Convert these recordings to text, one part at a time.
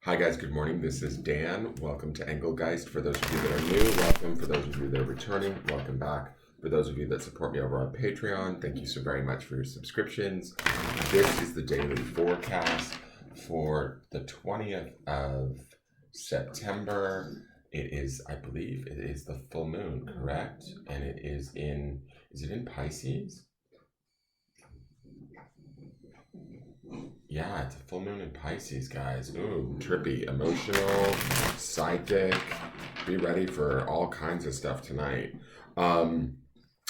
Hi guys, good morning. This is Dan. Welcome to Engelgeist. For those of you that are new, welcome. For those of you that are returning, welcome back. For those of you that support me over on Patreon, thank you so very much for your subscriptions. This is the daily forecast for the 20th of September. It is, I believe, it is the full moon, correct? And it is it in Pisces? Yeah, it's a full moon in Pisces, guys. Ooh, trippy, emotional, psychic. Be ready for all kinds of stuff tonight. I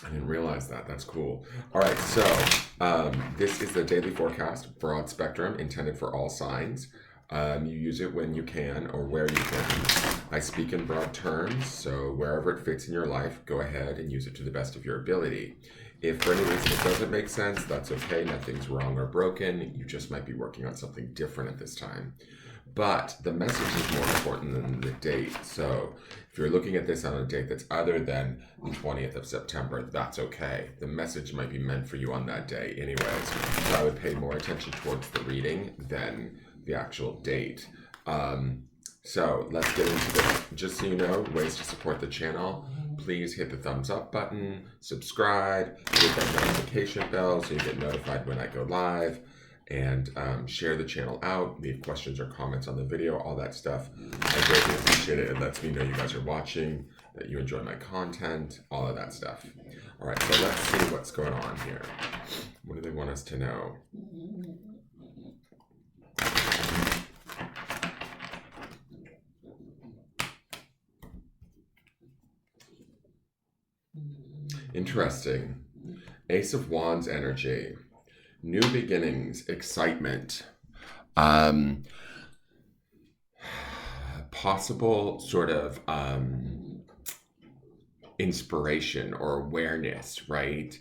didn't realize that. That's cool. All right, so this is the daily forecast, broad spectrum, intended for all signs. You use it when you can or where you can. I speak in broad terms, so wherever it fits in your life, go ahead and use it to the best of your ability. If for any reason it doesn't make sense, that's okay. Nothing's wrong or broken. You just might be working on something different at this time. But the message is more important than the date. So if you're looking at this on a date that's other than the 20th of September, that's okay. The message might be meant for you on that day anyways. So I would pay more attention towards the reading than the actual date. So let's get into this. Just so you know, ways to support the channel. Please hit the thumbs up button, subscribe, hit that notification bell so you get notified when I go live, and share the channel out, leave questions or comments on the video, all that stuff. I greatly appreciate it. It lets me know you guys are watching, that you enjoy my content, all of that stuff. All right, so let's see what's going on here. What do they want us to know? Interesting. Ace of Wands energy. New beginnings, excitement. Possible sort of inspiration or awareness, right?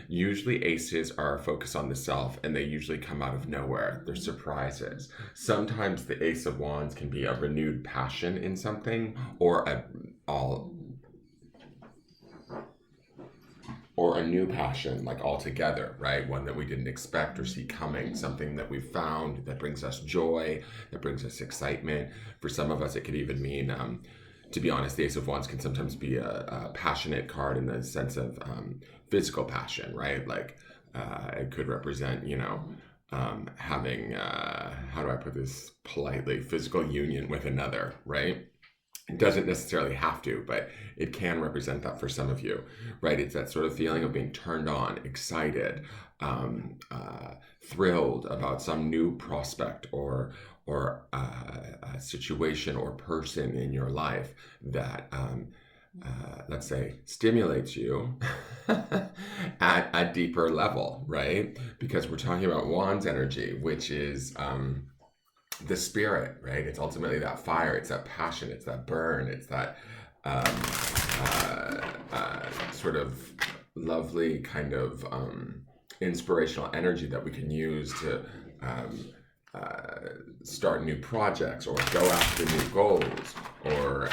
Usually aces are focused on the self and they usually come out of nowhere. They're surprises. Sometimes the Ace of Wands can be a renewed passion in something or a new passion, like altogether, right? One that we didn't expect or see coming, something that we found that brings us joy, that brings us excitement. For some of us, it could even mean, to be honest, the Ace of Wands can sometimes be a passionate card in the sense of physical passion, right? Like it could represent, having, how do I put this politely, physical union with another, right? It doesn't necessarily have to, but it can represent that for some of you, right? It's that sort of feeling of being turned on, excited, thrilled about some new prospect or a situation or person in your life that, let's say, stimulates you at a deeper level, right? Because we're talking about Wands energy, which is the spirit, right? It's ultimately that fire, it's that passion, it's that burn, it's that sort of lovely kind of inspirational energy that we can use to start new projects or go after new goals or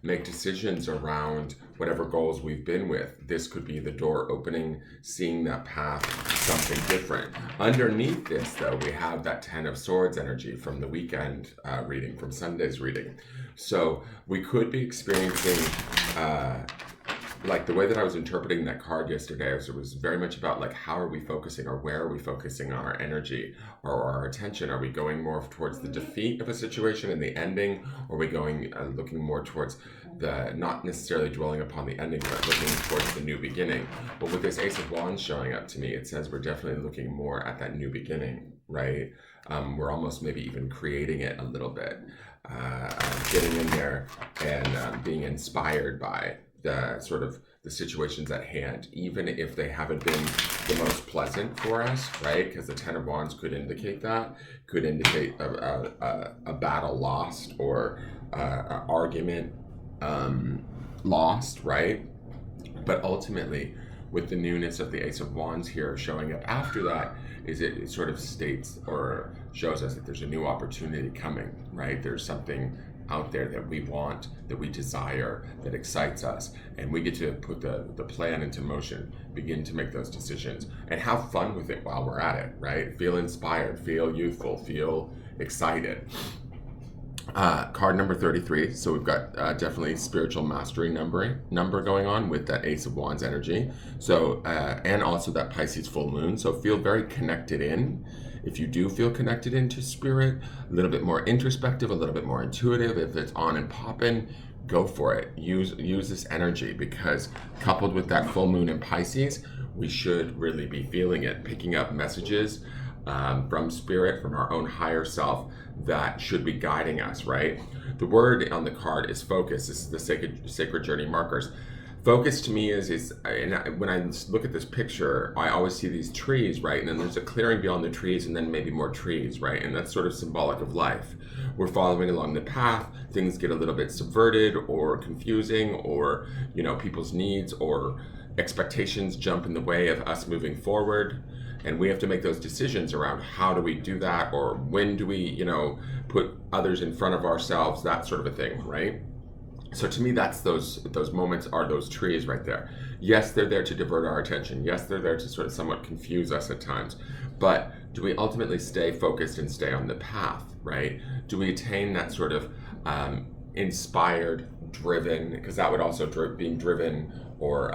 make decisions around whatever goals we've been with. This could be the door opening, seeing that path, something different. Underneath this, though, we have that 10 of Swords energy from the weekend reading, from Sunday's reading. So we could be experiencing like the way that I was interpreting that card yesterday, it was very much about like how are we focusing or where are we focusing our energy or our attention? Are we going more towards the defeat of a situation and the ending, or are we going looking more towards the not necessarily dwelling upon the ending, but looking towards the new beginning? But with this Ace of Wands showing up to me, it says we're definitely looking more at that new beginning, right? We're almost maybe even creating it a little bit, getting in there and being inspired by the sort of the situations at hand, even if they haven't been the most pleasant for us, right? Because the 10 of Wands could indicate that, could indicate a battle lost or an argument lost, right? But ultimately, with the newness of the Ace of Wands here showing up after that, it sort of states or shows us that there's a new opportunity coming, right? There's something out there that we want, that we desire, that excites us, and we get to put the plan into motion, begin to make those decisions, and have fun with it while we're at it, right? Feel inspired, feel youthful, feel excited. Card number 33. So we've got definitely spiritual mastery number going on with that Ace of Wands energy. So and also that Pisces full moon. So feel very connected in. If you do feel connected into spirit, a little bit more introspective, a little bit more intuitive, if it's on and popping, go for it. Use this energy, because coupled with that full moon in Pisces, we should really be feeling it, picking up messages from spirit, from our own higher self, that should be guiding us, right? The word on the card is focus. This is the sacred journey markers. Focus to me is and when I look at this picture, I always see these trees, right? And then there's a clearing beyond the trees, and then maybe more trees, right? And that's sort of symbolic of life. We're following along the path. Things get a little bit subverted or confusing, or people's needs or expectations jump in the way of us moving forward. And we have to make those decisions around how do we do that, or when do we, put others in front of ourselves, that sort of a thing, right? So to me, that's those moments are those trees right there. Yes, they're there to divert our attention. Yes, they're there to sort of somewhat confuse us at times. But do we ultimately stay focused and stay on the path, right? Do we attain that sort of inspired, driven, because that would also being driven, or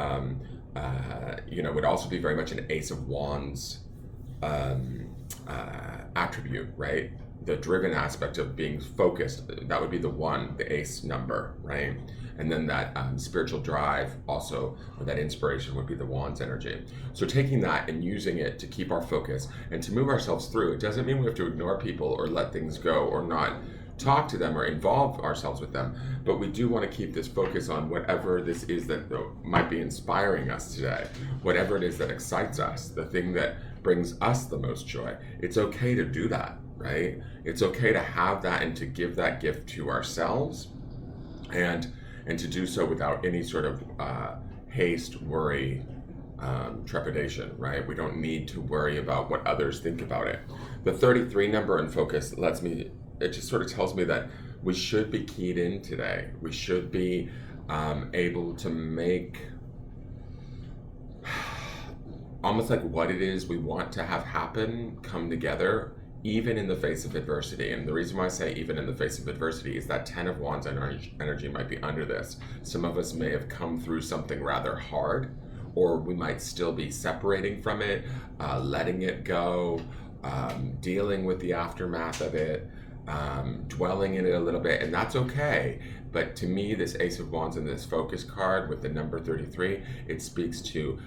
would also be very much an Ace of Wands attribute, right? The driven aspect of being focused, that would be the ace number, right? And then that spiritual drive also, or that inspiration, would be the Wands energy. So taking that and using it to keep our focus and to move ourselves through, it doesn't mean we have to ignore people or let things go or not talk to them or involve ourselves with them, but we do want to keep this focus on whatever this is that might be inspiring us today, whatever it is that excites us, the thing that brings us the most joy. It's okay to do that, right? It's okay to have that and to give that gift to ourselves, and to do so without any sort of haste, worry, trepidation, right? We don't need to worry about what others think about it. The 33 number in focus it just sort of tells me that we should be keyed in today. We should be able to make almost like what it is we want to have happen come together, even in the face of adversity. And the reason why I say even in the face of adversity is that 10 of Wands energy might be under this. Some of us may have come through something rather hard, or we might still be separating from it, letting it go, dealing with the aftermath of it, dwelling in it a little bit, and that's okay. But to me, this Ace of Wands and this focus card with the number 33, it speaks to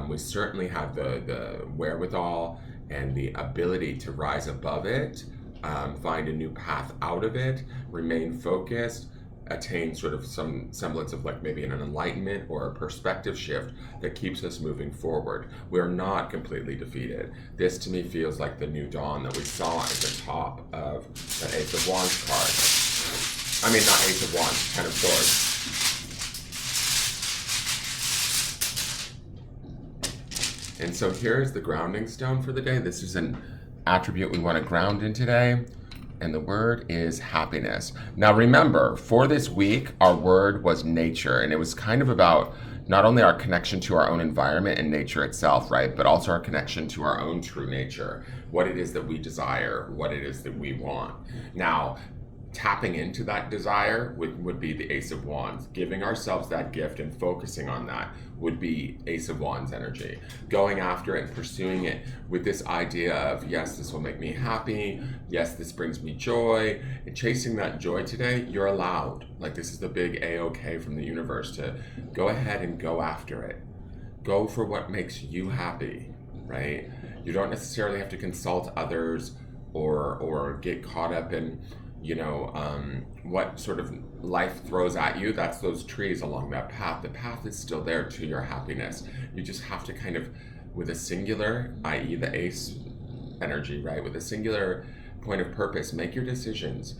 we certainly have the wherewithal and the ability to rise above it, find a new path out of it, remain focused, attain sort of some semblance of like maybe an enlightenment or a perspective shift that keeps us moving forward. We're not completely defeated. This to me feels like the new dawn that we saw at the top of that Ace of Wands card. I mean, not Ace of Wands, Ten of Swords. And so here's the grounding stone for the day. This is an attribute we want to ground in today, and the word is happiness. Now remember, for this week, our word was nature, and it was kind of about not only our connection to our own environment and nature itself, right, but also our connection to our own true nature, what it is that we desire, what it is that we want. Now, tapping into that desire would be the Ace of Wands. Giving ourselves that gift and focusing on that would be Ace of Wands energy. Going after it and pursuing it with this idea of, yes, this will make me happy. Yes, this brings me joy. And chasing that joy today, you're allowed. Like, this is the big A-OK from the universe to go ahead and go after it. Go for what makes you happy, right? You don't necessarily have to consult others or get caught up in what sort of life throws at you. That's those trees along that path. The path is still there to your happiness. You just have to kind of, with a singular, i.e. the ace energy, right? With a singular point of purpose, make your decisions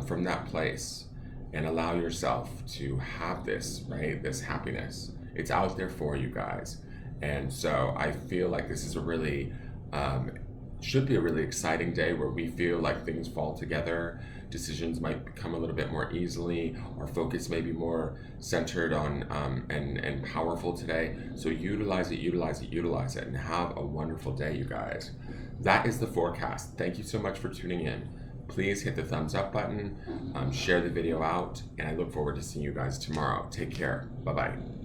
from that place and allow yourself to have this, right? This happiness. It's out there for you guys. And so I feel like this is a really, should be a really exciting day where we feel like things fall together. Decisions might become a little bit more easily. Our focus may be more centered on and powerful today. So utilize it, and have a wonderful day, you guys. That is the forecast. Thank you so much for tuning in. please hit the thumbs up button, share the video out, and I look forward to seeing you guys tomorrow. Take care. Bye-bye.